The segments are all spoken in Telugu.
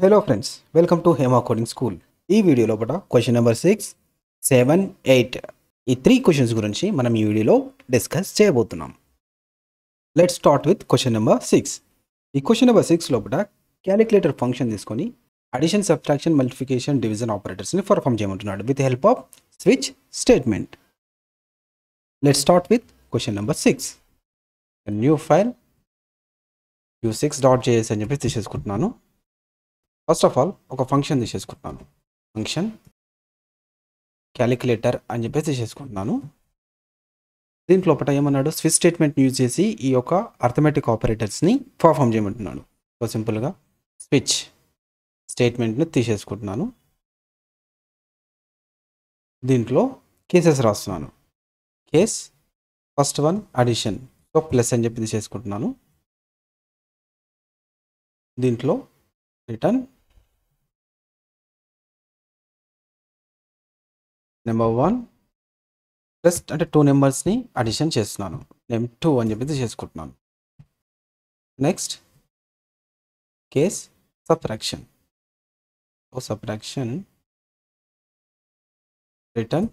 Hello friends, welcome to Hema coding school. ఈ వీడియో లోపల క్వశ్చన్ నెంబర్ 6, 7, 8 ఈ 3 క్వశ్చన్స్ గురించి మనం ఈ వీడియోలో డిస్కస్ చేయబోతున్నాం. Let's start with question number 6. ఈ క్వశ్చన్ నెంబర్ 6 లోపల క్యాలిక్యులేటర్ ఫంక్షన్ తీసుకొని అడిషన్, సబ్ట్రాక్షన్, మల్టిప్లికేషన్, డివిజన్ ఆపరేటర్స్ని పర్ఫామ్ చేయమంటున్నాడు with help of switch statement. Let's start with question number 6. New file u6.js అని చెప్పి తీసేసుకుంటున్నాను. ఫస్ట్ ఆఫ్ ఆల్ ఒక ఫంక్షన్ తీసేసుకుంటున్నాను. ఫంక్షన్ క్యాలిక్యులేటర్ అని చెప్పేసి తీసేసుకుంటున్నాను. దీంట్లో ఒకట ఏమన్నాడు, స్విచ్ స్టేట్మెంట్ యూజ్ చేసి ఈ యొక్క అర్థమెటిక్ ఆపరేటర్స్ని పర్ఫామ్ చేయమంటున్నాడు. సో సింపుల్గా స్విచ్ స్టేట్మెంట్ని తీసేసుకుంటున్నాను. దీంట్లో కేసెస్ రాస్తున్నాను. Case first one addition, so plus అని చెప్పి తీసేసుకుంటున్నాను. దీంట్లో రిటర్న్ నెంబర్ 1 ప్లస్ అంటే 2 నెంబర్స్ని అడిషన్ చేస్తున్నాను. నేను 2 అని చెప్పి చేసుకుంటున్నాను. Next case subtraction, so subtraction return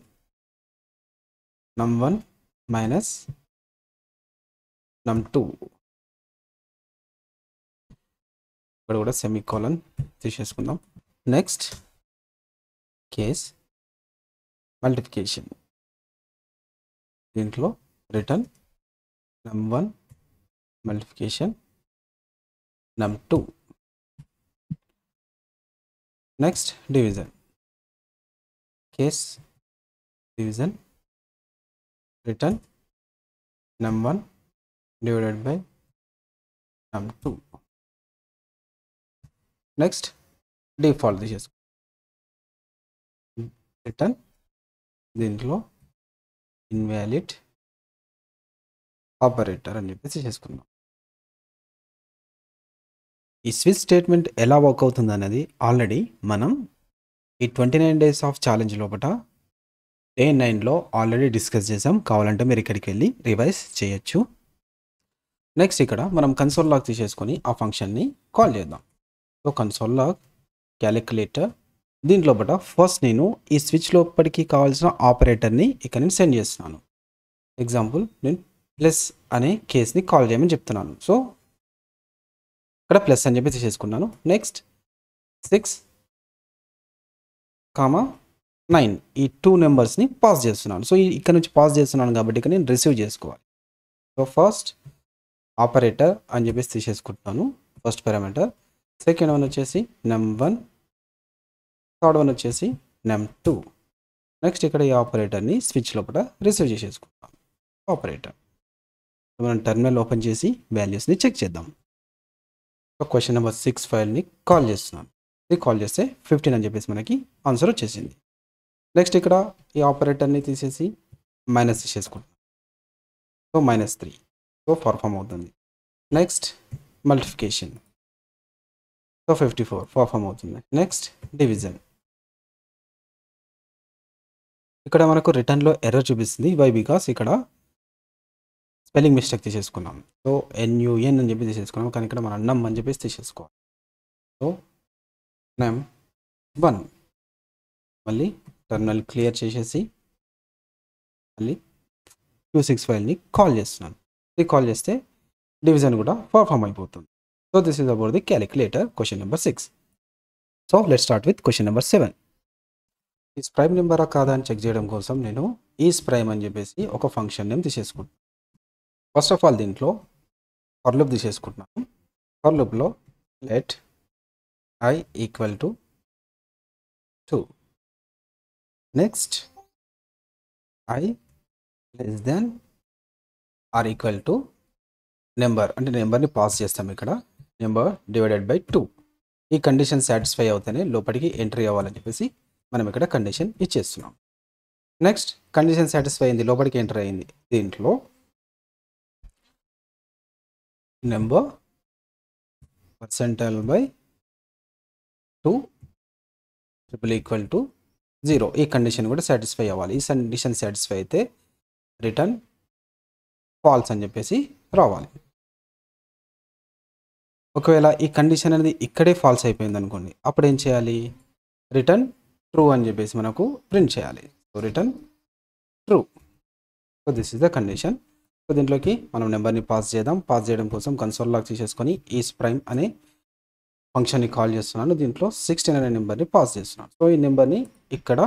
num1 minus num2. ఇక్కడ కూడా సెమీకోలన్ తీసేసుకుందాం. నెక్స్ట్ కేస్ మల్టిప్లికేషన్, దీంట్లో return num1 multiplication num2. Next division, case division return num1 divided by num2. Next default తీసేసుకో, రిటర్న్ దీంట్లో ఇన్వాలిడ్ ఆపరేటర్ అని చెప్పేసి చేసుకుందాం. ఈ స్విచ్ స్టేట్మెంట్ ఎలా వర్క్ అవుతుంది అనేది ఆల్రెడీ మనం ఈ 29 days ఆఫ్ ఛాలెంజ్ లోపల డే 9లో ఆల్రెడీ డిస్కస్ చేసాం. కావాలంటే మీరు ఇక్కడికి వెళ్ళి రివైజ్ చేయొచ్చు. నెక్స్ట్ ఇక్కడ మనం కన్సోల్ లాగ్ తీసేసుకొని ఆ ఫంక్షన్ని కాల్ చేద్దాం. సో కన్సోల్ లాగ్ క్యాలిక్యులేటర్, దీంట్లో ఫస్ట్ నేను ఈ స్విచ్ లోపలికి కావాల్సిన ఆపరేటర్ని ఇక్కడ నేను సెండ్ చేస్తున్నాను. ఎగ్జాంపుల్ నేను ప్లస్ అనే కేస్ని కాల్ చేయమని చెప్తున్నాను. సో ఇక్కడ ప్లస్ అని చెప్పి తీసేసుకున్నాను. నెక్స్ట్ 6, 9 ఈ 2 నెంబర్స్ని పాస్ చేస్తున్నాను. సో ఇక్కడ నుంచి పాస్ చేస్తున్నాను కాబట్టి ఇక్కడ నేను రిసీవ్ చేసుకోవాలి. సో ఫస్ట్ ఆపరేటర్ అని చెప్పేసి తీసేసుకుంటున్నాను, ఫస్ట్ పారామీటర్. సెకండ్ వన్ వచ్చేసి num1, థర్డ్ వన్ వచ్చేసి num2. నెక్స్ట్ ఇక్కడ ఈ ఆపరేటర్ని స్విచ్ లోపల రిసీవ్ చేసేసుకుంటాం. ఆపరేటర్ మనం టెర్మినల్ ఓపెన్ చేసి వాల్యూస్ని చెక్ చేద్దాం. సో క్వశ్చన్ నెంబర్ 6 ఫైల్ని కాల్ చేస్తున్నాను. ఇది కాల్ చేస్తే 15 అని చెప్పేసి మనకి ఆన్సర్ వచ్చేసింది. నెక్స్ట్ ఇక్కడ ఈ ఆపరేటర్ని తీసేసి మైనస్ తీసేసుకుంటాం. సో -3, సో పర్ఫామ్ అవుతుంది. నెక్స్ట్ మల్టిప్లికేషన్, సో 54 పర్ఫామ్ అవుతుంది. నెక్స్ట్ డివిజన్, ఇక్కడ మనకు రిటర్న్లో ఎర్రర్ చూపిస్తుంది. వై? బికాస్ ఇక్కడ స్పెల్లింగ్ మిస్టేక్ తీసేసుకున్నాం. సో NUN అని చెప్పి తీసేసుకున్నాం, కానీ ఇక్కడ మనం నమ్ అని చెప్పేసి తీసేసుకోవాలి. సో num1 మళ్ళీ టర్మినల్ క్లియర్ చేసేసి మళ్ళీ u6 ఫైల్ని కాల్ చేస్తున్నాను. ఇది కాల్ చేస్తే డివిజన్ కూడా పర్ఫామ్ అయిపోతుంది. So this is about the calculator question number 6. So let's start with question number 7. ఈ ప్రైమ్ నెంబరా కాదా అని చెక్ చేయడం కోసం నేను ఈజ్ ప్రైమ్ అని చెప్పేసి ఒక ఫంక్షన్ నేమ్ తీసేసుకుంటాను. ఫస్ట్ ఆఫ్ ఆల్ దీంట్లో ఫర్ లూప్ తీసేసుకుంటున్నాను. ఫర్ లూప్లో let I equal to 2. Next I less than or equal to number, అంటే నెంబర్ని పాస్ చేస్తాం. ఇక్కడ నెంబర్ డివైడెడ్ బై 2. ఈ కండిషన్ సాటిస్ఫై అవుతేనే లోపలికి ఎంట్రీ అవ్వాలని చెప్పేసి మనం ఇక్కడ కండిషన్ ఇచ్చేస్తున్నాం. నెక్స్ట్ కండిషన్ సాటిస్ఫై అయింది, లోపలికి ఎంటర్ అయింది. దీంట్లో number percentile by 2 triple equal to 0. ఈ కండిషన్ కూడా సాటిస్ఫై అవ్వాలి. ఈ కండిషన్ సాటిస్ఫై అయితే రిటర్న్ ఫాల్స్ అని చెప్పేసి రావాలి. ఒకవేళ ఈ కండిషన్ అనేది ఇక్కడే ఫాల్స్ అయిపోయింది అనుకోండి, అప్పుడు ఏం చేయాలి? రిటర్న్ ట్రూ అని చెప్పేసి మనకు ప్రింట్ చేయాలి. So return true. So this is the condition. So దీంట్లోకి మనం నెంబర్ని పాస్ చేద్దాం. పాస్ చేయడం కోసం కన్సోల్ లాగ్ తీసేసుకొని ఈస్ ప్రైమ్ అనే ఫంక్షన్ని కాల్ చేస్తున్నాను. దీంట్లో 16 అనే నెంబర్ని పాస్ చేస్తున్నాను. సో ఈ నెంబర్ని ఇక్కడ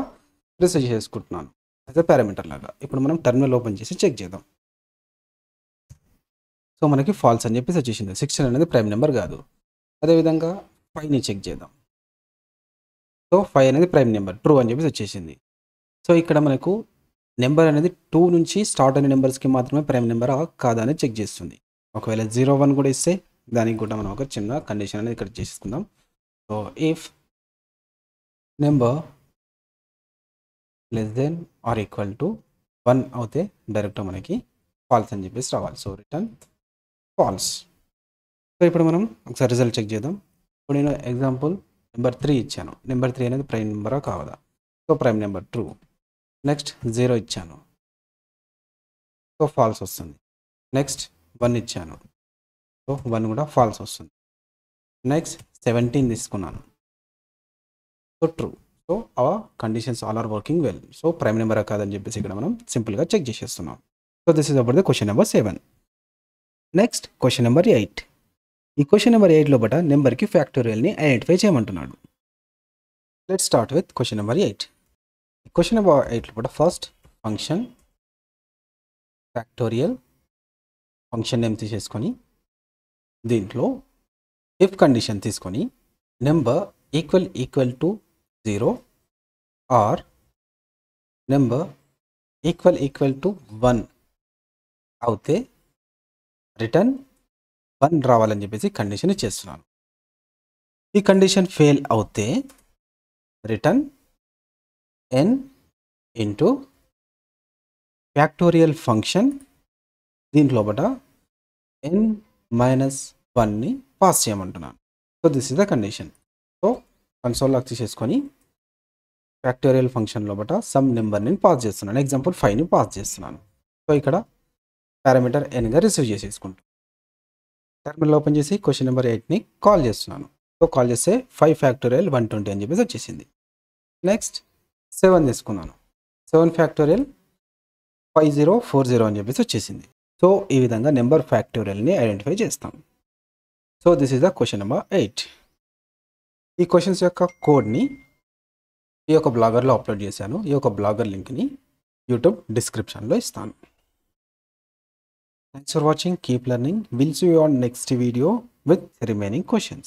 రిసీవ్ చేసుకుంటున్నాను యాజ్ ఎ పారామీటర్ లాగా. ఇప్పుడు మనం టెర్మినల్ ఓపెన్ చేసి చెక్ చేద్దాం. సో మనకి ఫాల్స్ అని చెప్పేసి వచ్చేసింది. 16 అనేది ప్రైమ్ నెంబర్ కాదు. అదేవిధంగా 5ని చెక్ చేద్దాం. సో 5 అనేది ప్రైమ్ నెంబర్, ట్రూ అని చెప్పేసి వచ్చేసింది. సో ఇక్కడ మనకు నెంబర్ అనేది 2 నుంచి స్టార్ట్ అయిన నెంబర్స్కి మాత్రమే ప్రైమ్ నెంబరా కాదా అని చెక్ చేస్తుంది. ఒకవేళ 01 కూడా ఇస్తే దానికి కూడా మనం ఒక చిన్న కండిషన్ అనేది ఇక్కడ చేసుకుందాం. So if number less than or equal to 1 అవుతే డైరెక్ట్ మనకి ఫాల్స్ అని చెప్పేసి రావాలి. So return falls. సో ఇప్పుడు మనం ఒకసారి రిజల్ట్ చెక్ చేద్దాం. ఇప్పుడు నేను ఎగ్జాంపుల్ నెంబర్ 3 ఇచ్చాను. నెంబర్ 3 అనేది ప్రైమ్ నెంబరా కావదా? So prime number true. Next 0 ఇచ్చాను. సో ఫాల్స్ వస్తుంది. నెక్స్ట్ 1 ఇచ్చాను. సో 1 కూడా ఫాల్స్ వస్తుంది. నెక్స్ట్ 17 తీసుకున్నాను. So true. So our conditions all are working well. So prime number కాదని చెప్పేసి ఇక్కడ మనం సింపుల్గా చెక్ చేసేస్తున్నాం. So this is about the question number 7. Next question number 8. ఈ క్వశ్చన్ నెంబర్ 8లో బట నెంబర్కి ఫ్యాక్టోరియల్ని ఐడెంటిఫై చేయమంటున్నాడు. Let's start with question number 8. Question number 8లో బట first function factorial function name తీసేసుకొని దీంట్లో ఇఫ్ కండిషన్ తీసుకొని number equal to 0 or number equal to 1 అవుతే రిటర్న్ 1 రావాలని చెప్పేసి కండిషన్ ఇచ్చేస్తున్నాను. ఈ కండిషన్ ఫెయిల్ అవుతే return n into factorial function దీంట్లో బట n-1ని పాస్ చేయమంటున్నాను. So this is the condition. So console log తీసేసుకొని ఫ్యాక్టోరియల్ ఫంక్షన్లో బట సమ్ నెంబర్ని పాస్ చేస్తున్నాను. ఎగ్జాంపుల్ 5ని పాస్ చేస్తున్నాను. సో ఇక్కడ పారామీటర్ nగా రిసీవ్ చేసేసుకుంటాను. టెర్మినల్ ఓపెన్ చేసి క్వశ్చన్ నెంబర్ 8ని కాల్ చేస్తున్నాను. సో కాల్ చేస్తే 5 ఫ్యాక్టోరియల్ 120 అని చెప్పేసి వచ్చేసింది. నెక్స్ట్ 7 తీసుకున్నాను. 7 ఫ్యాక్టోరియల్ 5040 అని చెప్పేసి వచ్చేసింది. సో ఈ విధంగా నెంబర్ ఫ్యాక్టోరియల్ని ఐడెంటిఫై చేస్తాం. So this is the question number 8. ఈ క్వశ్చన్స్ యొక్క కోడ్ని ఈ యొక్క బ్లాగర్లో అప్లోడ్ చేశాను. ఈ యొక్క బ్లాగర్ లింక్ని యూట్యూబ్ డిస్క్రిప్షన్లో ఇస్తాను. Thanks for watching. Keep learning. We'll see you on next video with remaining questions.